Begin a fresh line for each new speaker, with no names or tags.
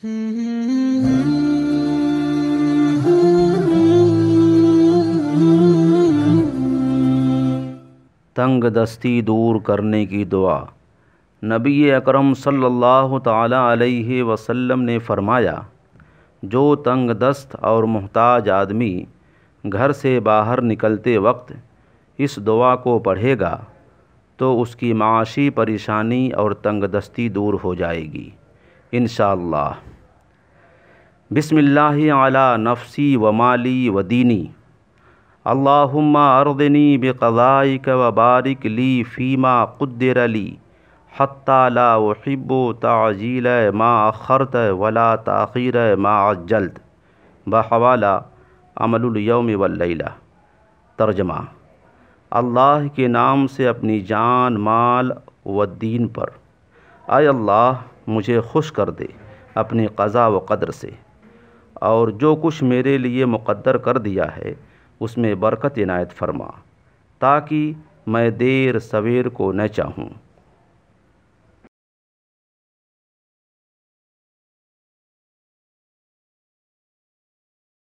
تنگ دستی دور کرنے کی دعا۔ نبی اکرم صلی اللہ تعالی علیہ وسلم نے فرمایا، جو تنگ دست اور محتاج آدمی گھر سے باہر نکلتے وقت اس دعا کو پڑھے گا تو اس کی معاشی پریشانی اور تنگ دستی دور ہو جائے گی انشاءاللہ۔ بسم اللہ علی نفسی و مالی و دینی، اللہم ارضنی بقضائک و بارک لی فیما قدر لی حتی لا احب تعجیل ما اخرت ولا تاخیر ما عجلت، بحوالہ عمل الیوم واللیلہ۔ ترجمہ: اللہ کے نام سے اپنی جان، مال و دین پر۔ اے اللہ، مجھے خوش کر دے اپنی قضا و قدر سے، اور جو کچھ میرے لیے مقدر کر دیا ہے اس میں برکت عنایت فرما، تاکہ میں دیر سویر کو نہ چاہوں۔